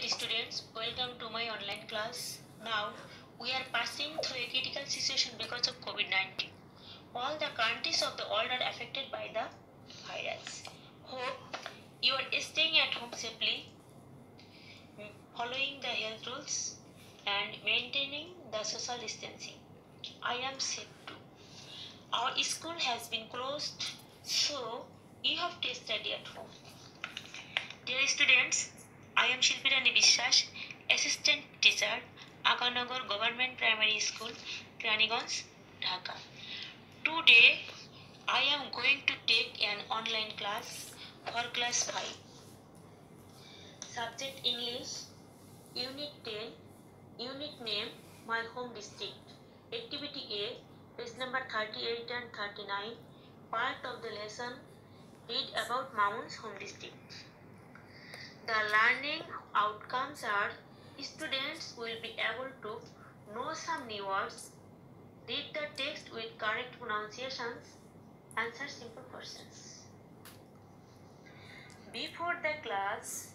dear students, welcome to my online class. Now, we are passing through a critical situation because of COVID-19. All the countries of the world are affected by the virus. Hope you are staying at home safely, following the health rules, and maintaining the social distancing. I am safe too. Our school has been closed, so you have to study at home. Dear students, I am Shilpi Rani Bishwas, Assistant Teacher, Akanagar Government Primary School, Raniganj, Dhaka. Today, I am going to take an online class for class 5. Subject English, Unit 10, Unit Name, My Home District. Activity A, page number 38 and 39, part of the lesson, read about Mamun's home district. The learning outcomes are students will be able to know some new words, read the text with correct pronunciations, answer simple questions. Before the class,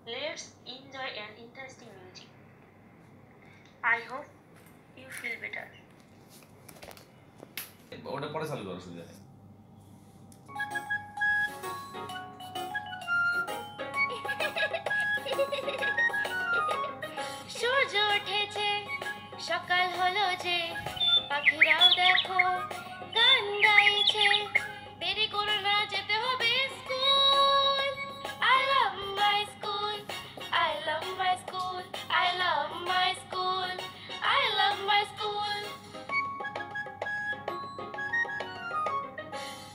let's enjoy an interesting music. I hope you feel better. ওটা পরে চালু করো সুবিধা নেই সূর্য উঠেছে সকাল হলো যে পাখিরাও দেখো গান গাইছে দেরি করো না যেতে হবে school I love my school I love my school I love my school I love my school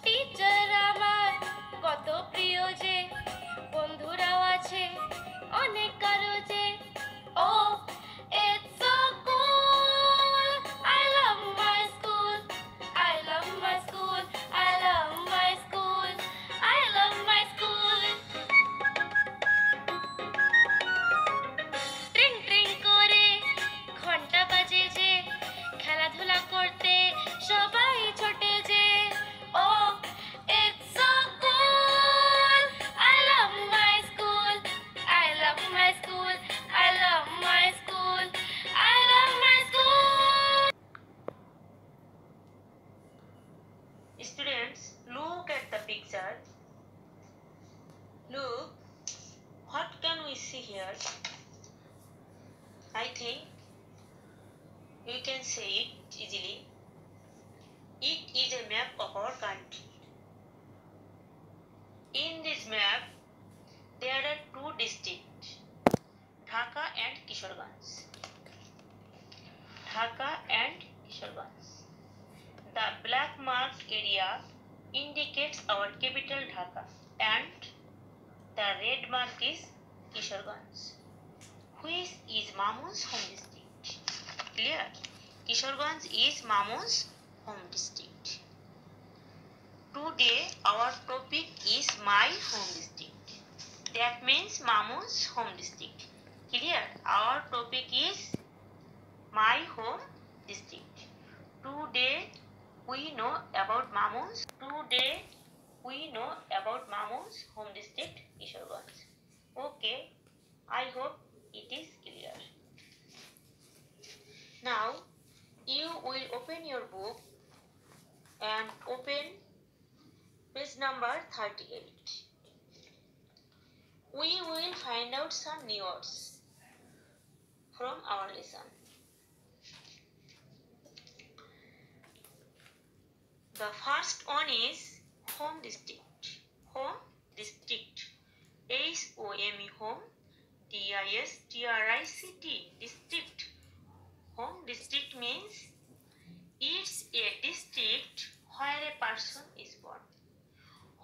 teacher আমার কত প্রিয় যে বন্ধুরাও আছে অনেক কারো যে Oh, it's so cool. I love my school. I love my school. I love my school. I love my school. Tring tring করে ঘন্টা বাজে যে খেলাধুলা করতে সবাই ছোটে যে Oh, it's so cool. I love my school. I love my school. I love my school. I love my school. Students, look at the picture. Look, what can we see here? I think we can say it easily. It is a map of our country. In this map, there are two districts, Dhaka and Kishoreganj. Dhaka and Kishoreganj. The black marked area indicates our capital Dhaka and the red mark is Kishoreganj, which is Mamun's home district. Clear? Kishoreganj is Mamun's home district. Today our topic is my home district. That means Mamun's home district. Clear? Our topic is my home district. Today we know about Mamun's home district, Kishoreganj. Okay, I hope it is clear. Now you will open your book and open page number 38. We will find out some new words from our lesson. The first one is home district. Home district. H-O-M-E home. D-I-S-T-R-I-C-T district. Home district means it's a district where a person is born.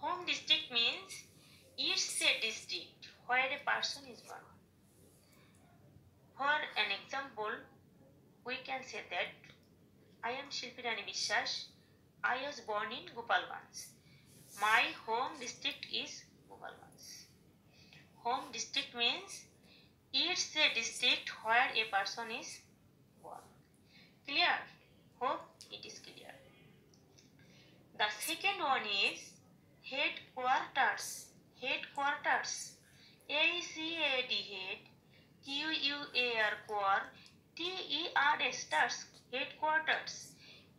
Home district means it's a district where a person is born. For an example, we can say that I am Shilpi Rani Bishwas. I was born in Gopalganj. My home district is Gopalganj. Home district means it's a district where a person is born. Clear? Hope it is clear. The second one is headquarters. Headquarters. ACAD head, QUAR core, TERS task, headquarters.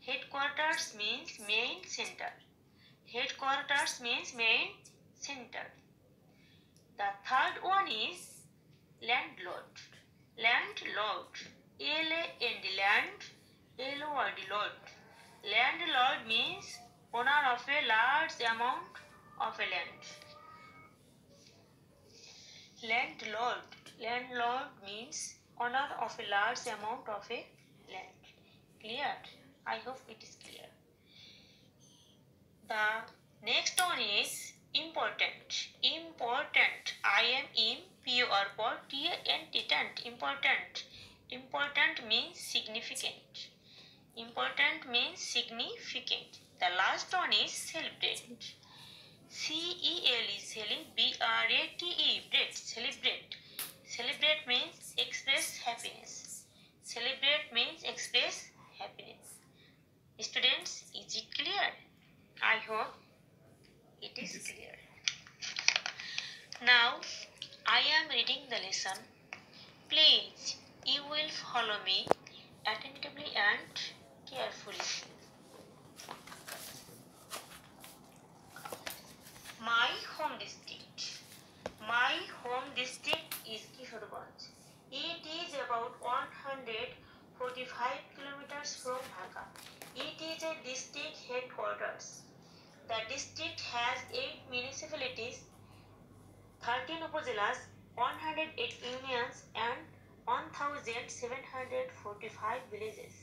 Headquarters means main center. Headquarters means main center. The third one is landlord. Landlord. L-A-N-D, land, L-O-R-D, lord. Landlord means owner of a large amount of a land. Landlord. Landlord means owner of a large amount of a land. Clear? I hope it is clear. The next one is important. Important. I am important. Important. Important means significant. Important means significant. The last one is celebrate. C-E-L-E, B-R-A-T-E, celebrate. Celebrate means express happiness. Celebrate means express happiness. Students, is it clear? I hope it is clear. Now, I am reading the lesson. Please, you will follow me attentively and carefully. My home district. My home district is Kishoreganj. It is about 145 kilometers from Dhaka. It is a district headquarters. The district has 8 municipalities, 13 upazilas, 108 unions and 1,745 villages.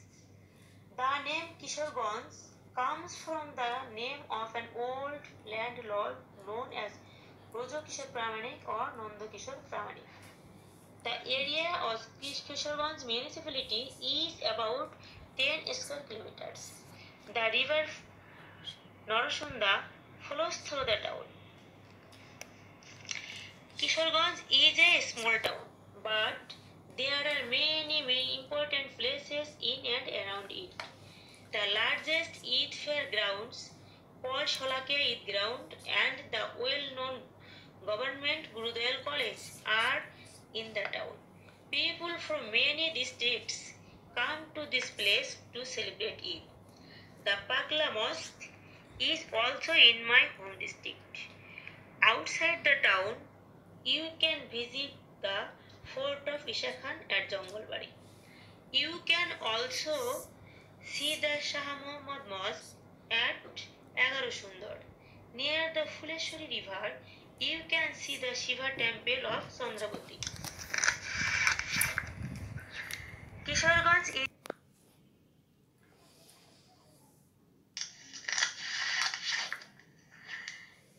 The name Kishoreganj comes from the name of an old landlord known as Brojo Kishore Pramanik or Nanda Kishore Pramanik. The area of Kishoreganj municipality is about 10 square kilometers. The river Narasunda flows through the town. Kishoreganj is a small town, but there are many important places in and around it. The largest Eid fair grounds, Paul Sholakia Eid ground and the well-known government Gurudayal College are in the town. People from many districts come to this place to celebrate Eid. The Pakla Mosque is also in my home district. Outside the town, you can visit the fort of Isha Khan at Jangalbari. You can also see the Shah Muhammad Mosque at Agarosundar. Near the Fuleshwari river, you can see the Shiva temple of Chandravati. Kishoreganj is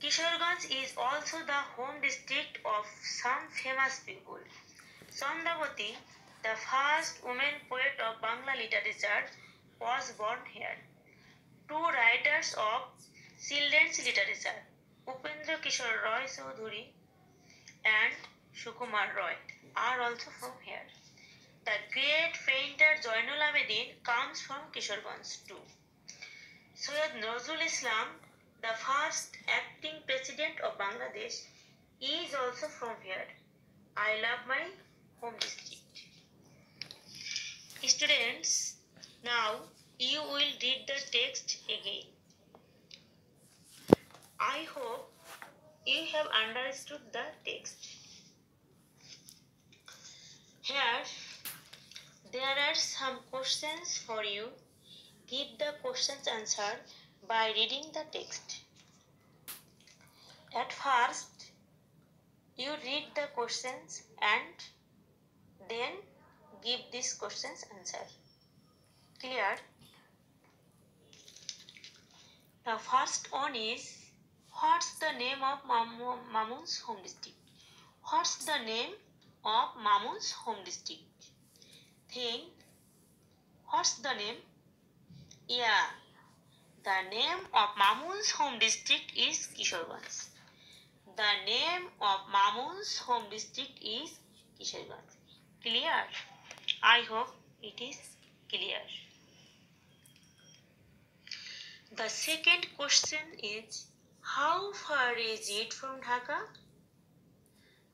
Kishoreganj is also the home district of some famous people. Chandravati, the first woman poet of Bangla literature, was born here. Two writers of children's literature, Upendra Kishore Roy Chaudhuri and Sukumar Roy, are also from here. The great painter Jainul Abedin comes from Kishoreganj too. Syed Nazrul Islam, the first acting president of Bangladesh, is also from here. I love my home district. Students, now you will read the text again. I hope you have understood the text. Here, there are some questions for you. Give the questions answer by reading the text. At first, you read the questions and then give these questions answer. Clear? The first one is, what's the name of Mamun's home district? What's the name of Mamun's home district? Think, what's the name? Yeah, the name of Mamun's home district is Kishoreganj. The name of Mamun's home district is Kishoreganj. Clear? I hope it is clear. The second question is, how far is it from Dhaka?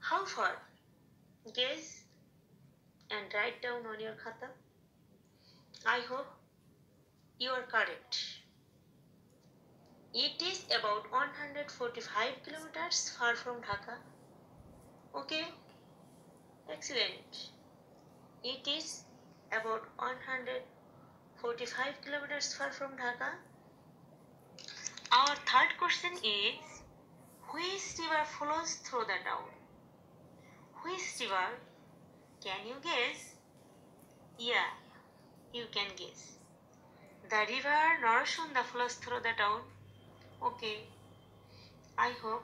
How far? Guess and write down on your khata. I hope you are correct. It is about 145 kilometers far from Dhaka. Okay, excellent. It is about 145 kilometers far from Dhaka. Our third question is, which river flows through the town? Which river? Can you guess? Yeah, you can guess. The river Narasunda flows through the town. Okay, I hope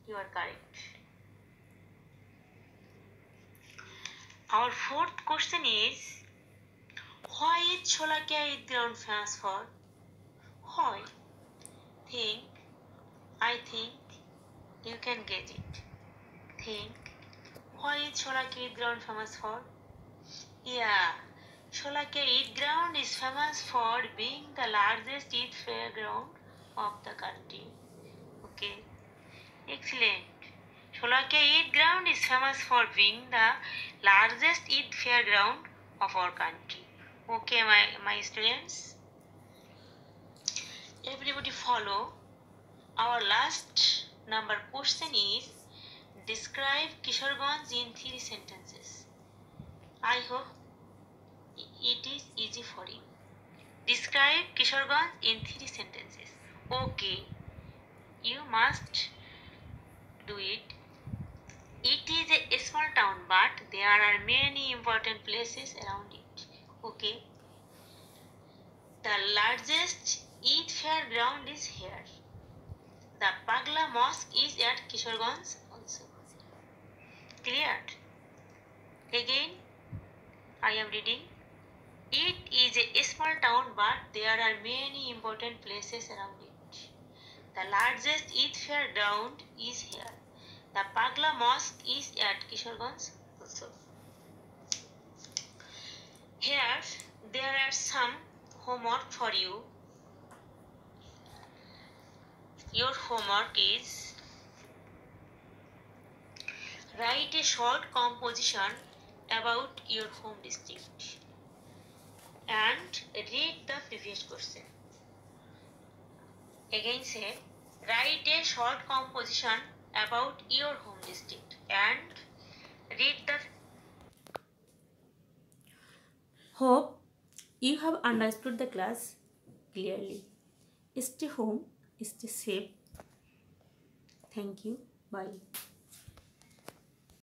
you are correct. Our fourth question is, why is Sholakia Eid ground famous for? Why? I think you can get it. Think, why is Sholakia Eid ground famous for? Yeah, Sholakia Eid ground is famous for being the largest Eid fair ground of the country. Okay, excellent. Sholakia Eid ground is famous for being the largest Eid fair ground of our country. Okay, my students. Everybody follow. Our last number question is, describe Kishoreganj in 3 sentences. I hope it is easy for you. Describe Kishoreganj in 3 sentences. Okay, you must do it. It is a small town, but there are many important places around it. Okay. The largest Eid fair ground is here. The Pagla Mosque is at Kishoreganj also. Cleared? Again, I am reading. It is a small town, but there are many important places around it. The largest Eid fair ground is here. The Pagla Mosque is at Kishoreganj also. Here, there are some homework for you. Your homework is, write a short composition about your home district and read the previous question. Again say, write a short composition about your home district and read the. Hope you have understood the class clearly. Stay home, stay safe. Thank you. Bye.